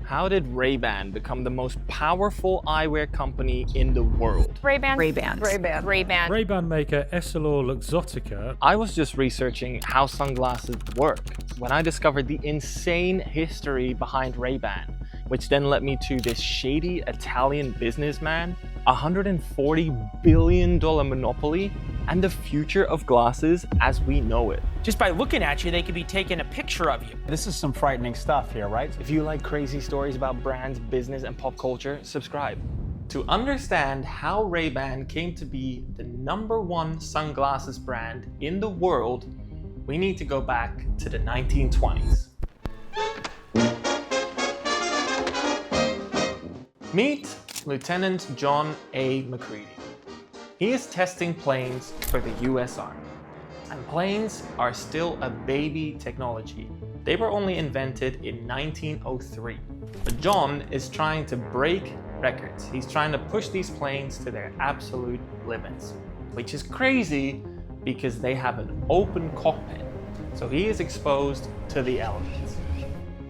How did Ray-Ban become the most powerful eyewear company in the world? Ray-Ban. Ray-Ban. Ray-Ban. Ray-Ban. Ray-Ban maker Luxottica. I was just researching how sunglasses work when I discovered the insane history behind Ray-Ban, which then led me to this shady Italian businessman, a $140 billion monopoly, and the future of glasses as we know it. Just by looking at you, they could be taking a picture of you. This is some frightening stuff here, right? If you like crazy stories about brands, business, and pop culture, subscribe. To understand how Ray-Ban came to be the #1 sunglasses brand in the world, we need to go back to the 1920s. Meet Lieutenant John A. McCready. He is testing planes for the US Army. And planes are still a baby technology. They were only invented in 1903. But John is trying to break records. He's trying to push these planes to their absolute limits, which is crazy because they have an open cockpit. So he is exposed to the elements.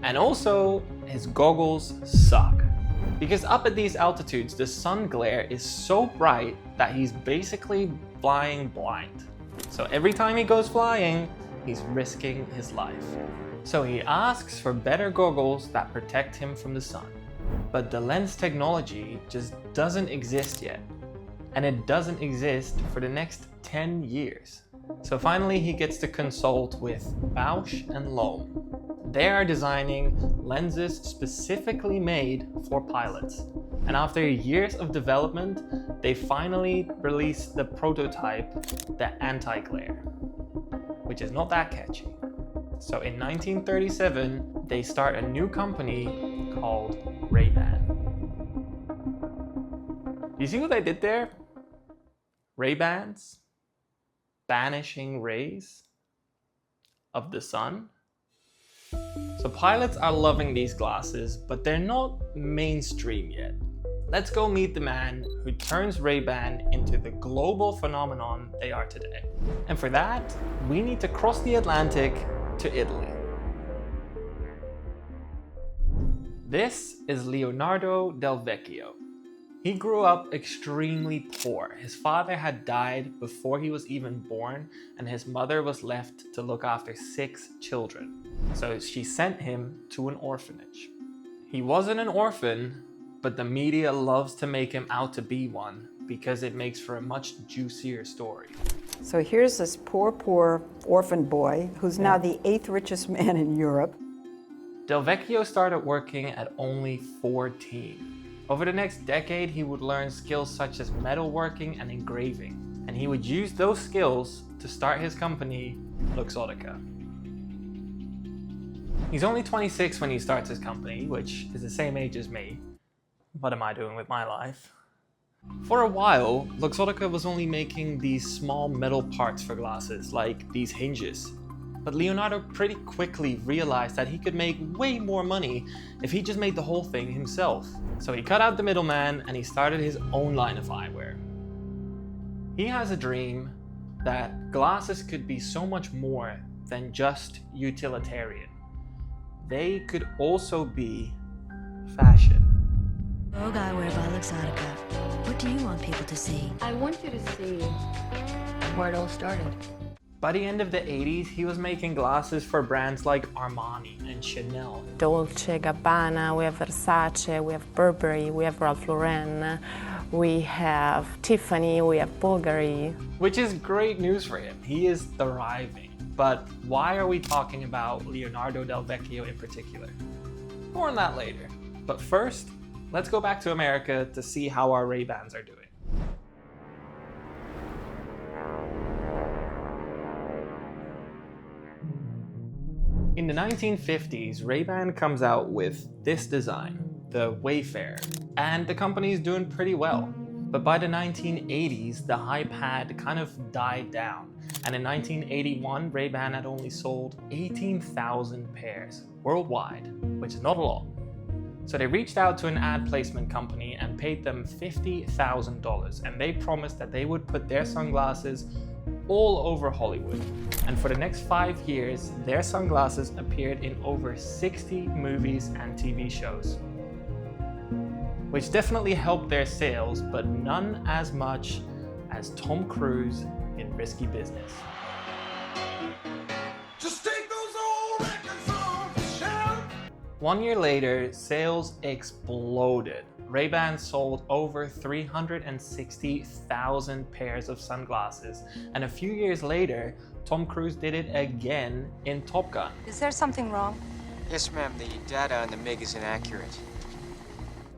And also, his goggles suck. Because up at these altitudes, the sun glare is so bright that he's basically flying blind. So every time he goes flying, he's risking his life. So he asks for better goggles that protect him from the sun. But the lens technology just doesn't exist yet. And it doesn't exist for the next 10 years. So finally he gets to consult with Bausch and Lomb. They are designing lenses specifically made for pilots. And after years of development, they finally released the prototype, the anti-glare, which is not that catchy. So in 1937, they start a new company called Ray-Ban. You see what I did there? Ray-Bans banishing rays of the sun. So pilots are loving these glasses, but they're not mainstream yet. Let's go meet the man who turns Ray-Ban into the global phenomenon they are today. And for that, we need to cross the Atlantic to Italy. This is Leonardo del Vecchio. He grew up extremely poor. His father had died before he was even born, and his mother was left to look after 6 children. So she sent him to an orphanage. He wasn't an orphan, but the media loves to make him out to be one because it makes for a much juicier story. So here's this poor orphan boy who's now the 8th richest man in Europe. Del Vecchio started working at only 14. Over the next decade, he would learn skills such as metalworking and engraving, and he would use those skills to start his company, Luxottica. He's only 26 when he starts his company, which is the same age as me. What am I doing with my life? For a while, Luxottica was only making these small metal parts for glasses, like these hinges. But Leonardo pretty quickly realized that he could make way more money if he just made the whole thing himself. So he cut out the middleman and he started his own line of eyewear. He has a dream that glasses could be so much more than just utilitarian. They could also be fashion. Vogue eyewear by Luxottica. What do you want people to see? I want you to see where it all started. By the end of the 80s, he was making glasses for brands like Armani and Chanel. Dolce, Gabbana, we have Versace, we have Burberry, we have Ralph Lauren, we have Tiffany, we have Bulgari. Which is great news for him. He is thriving. But why are we talking about Leonardo del Vecchio in particular? More on that later. But first, let's go back to America to see how our Ray-Bans are doing. In the 1950s, Ray-Ban comes out with this design, the Wayfarer, and the company is doing pretty well. But by the 1980s, the hype had kind of died down, and in 1981, Ray-Ban had only sold 18,000 pairs worldwide, which is not a lot. So they reached out to an ad placement company and paid them $50,000, and they promised that they would put their sunglasses all over Hollywood. And for the next 5 years, their sunglasses appeared in over 60 movies and TV shows, which definitely helped their sales, but none as much as Tom Cruise in Risky Business. Just take those old records off the shelf. 1 year later, sales exploded. Ray-Ban sold over 360,000 pairs of sunglasses, and a few years later, Tom Cruise did it again in Top Gun. Is there something wrong? Yes, ma'am. The data on the MiG is inaccurate.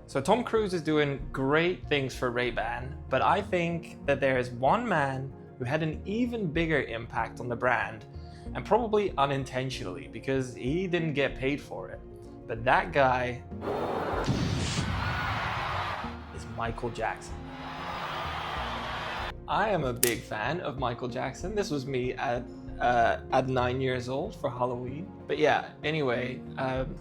So Tom Cruise is doing great things for Ray-Ban, but I think that there is one man who had an even bigger impact on the brand, and probably unintentionally because he didn't get paid for it. But that guy is Michael Jackson. I am a big fan of Michael Jackson. This was me at 9 years old for Halloween. But yeah, anyway,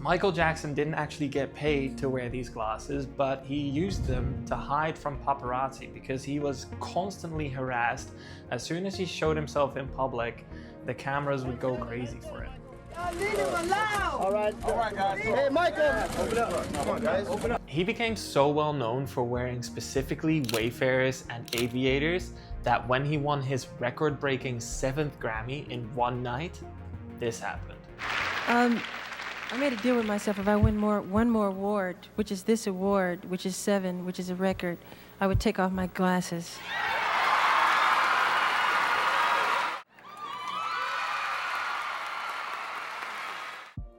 Michael Jackson didn't actually get paid to wear these glasses, but he used them to hide from paparazzi because he was constantly harassed. As soon as he showed himself in public, the cameras would go crazy for him. All right, guys. Hey, Michael. Open up. Come on, guys. Open up. He became so well known for wearing specifically Wayfarers and Aviators that when he won his record-breaking 7th Grammy in one night, this happened. I made a deal with myself. If I win one more award, which is this award, which is 7, which is a record, I would take off my glasses.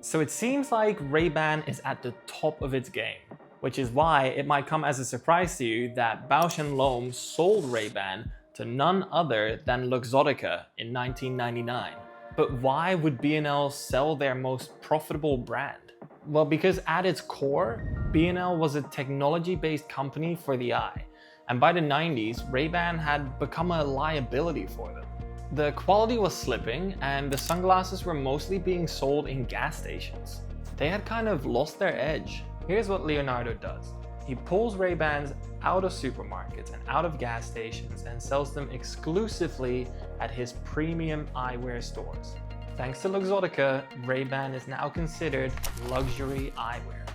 So it seems like Ray-Ban is at the top of its game, which is why it might come as a surprise to you that Bausch & Lomb sold Ray-Ban to none other than Luxottica in 1999. But why would B&L sell their most profitable brand? Well, because at its core, B&L was a technology-based company for the eye. And by the 90s, Ray-Ban had become a liability for them. The quality was slipping, and the sunglasses were mostly being sold in gas stations. They had kind of lost their edge. Here's what Leonardo does. He pulls Ray-Bans out of supermarkets and out of gas stations and sells them exclusively at his premium eyewear stores. Thanks to Luxottica, Ray-Ban is now considered luxury eyewear.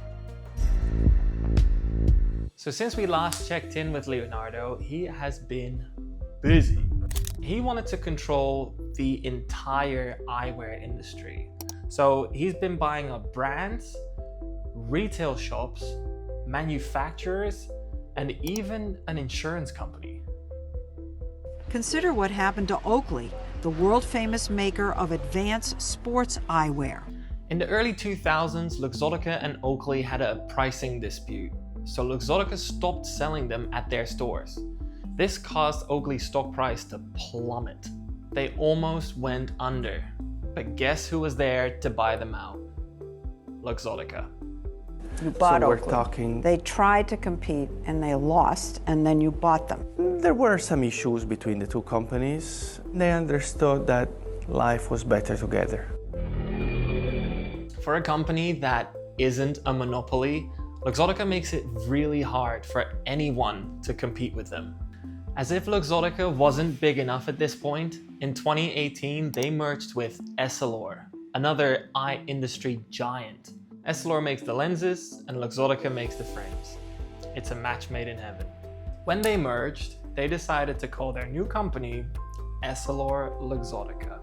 So since we last checked in with Leonardo, he has been busy. He wanted to control the entire eyewear industry. So he's been buying up brands, retail shops, manufacturers, and even an insurance company. Consider what happened to Oakley, the world-famous maker of advanced sports eyewear. In the early 2000s, Luxottica and Oakley had a pricing dispute, so Luxottica stopped selling them at their stores. This caused Oakley's stock price to plummet. They almost went under. But guess who was there to buy them out? Luxottica. You bought So we're Oakley. talking... They tried to compete and they lost, and then you bought them. There were some issues between the two companies. They understood that life was better together. For a company that isn't a monopoly, Luxottica makes it really hard for anyone to compete with them. As if Luxottica wasn't big enough at this point, in 2018 they merged with Essilor, another eye industry giant. Essilor makes the lenses and Luxottica makes the frames. It's a match made in heaven. When they merged, they decided to call their new company Essilor Luxottica.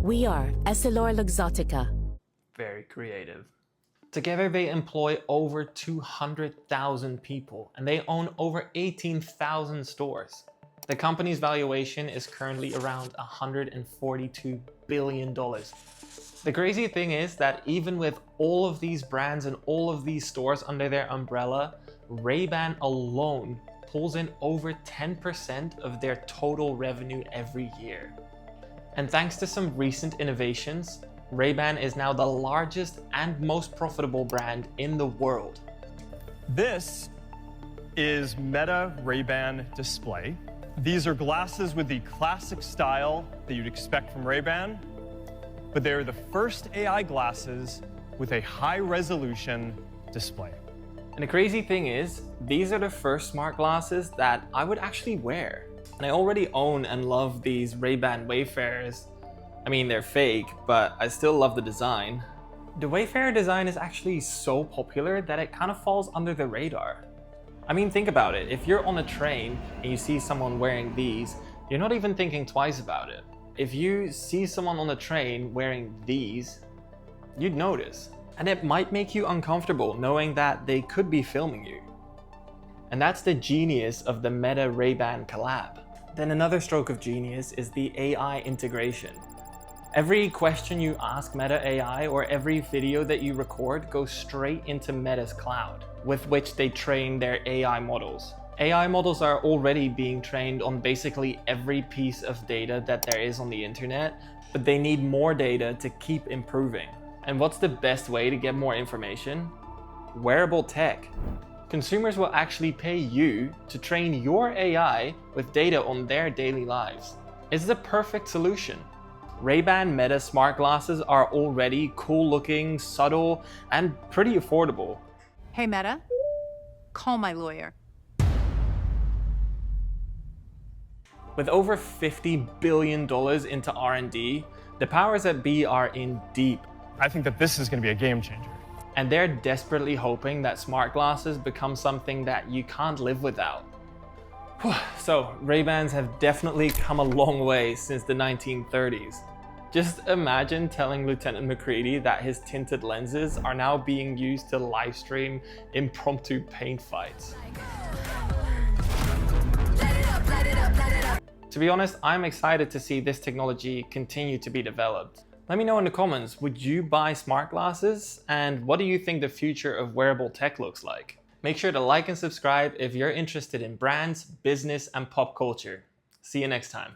We are Essilor Luxottica. Very creative. Together they employ over 200,000 people and they own over 18,000 stores. The company's valuation is currently around $142 billion. The crazy thing is that even with all of these brands and all of these stores under their umbrella, Ray-Ban alone pulls in over 10% of their total revenue every year. And thanks to some recent innovations, Ray-Ban is now the largest and most profitable brand in the world. This is Meta Ray-Ban Display. These are glasses with the classic style that you'd expect from Ray-Ban, but they're the first AI glasses with a high-resolution display. And the crazy thing is, these are the first smart glasses that I would actually wear. And I already own and love these Ray-Ban Wayfarers. I mean, they're fake, but I still love the design. The Wayfarer design is actually so popular that it kind of falls under the radar. I mean, think about it. If you're on a train and you see someone wearing these, you're not even thinking twice about it. If you see someone on a train wearing these, you'd notice. And it might make you uncomfortable knowing that they could be filming you. And that's the genius of the Meta Ray-Ban collab. Then another stroke of genius is the AI integration. Every question you ask Meta AI or every video that you record goes straight into Meta's cloud, with which they train their AI models. AI models are already being trained on basically every piece of data that there is on the internet, but they need more data to keep improving. And what's the best way to get more information? Wearable tech. Consumers will actually pay you to train your AI with data on their daily lives. It's the perfect solution. Ray-Ban Meta smart glasses are already cool looking, subtle, and pretty affordable. Hey Meta, call my lawyer. With over $50 billion into R&D, the powers that be are in deep. I think that this is going to be a game changer. And they're desperately hoping that smart glasses become something that you can't live without. So, Ray-Bans have definitely come a long way since the 1930s. Just imagine telling Lieutenant McCready that his tinted lenses are now being used to live stream impromptu paint fights. To be honest, I'm excited to see this technology continue to be developed. Let me know in the comments, would you buy smart glasses? And what do you think the future of wearable tech looks like? Make sure to like and subscribe if you're interested in brands, business, and pop culture. See you next time.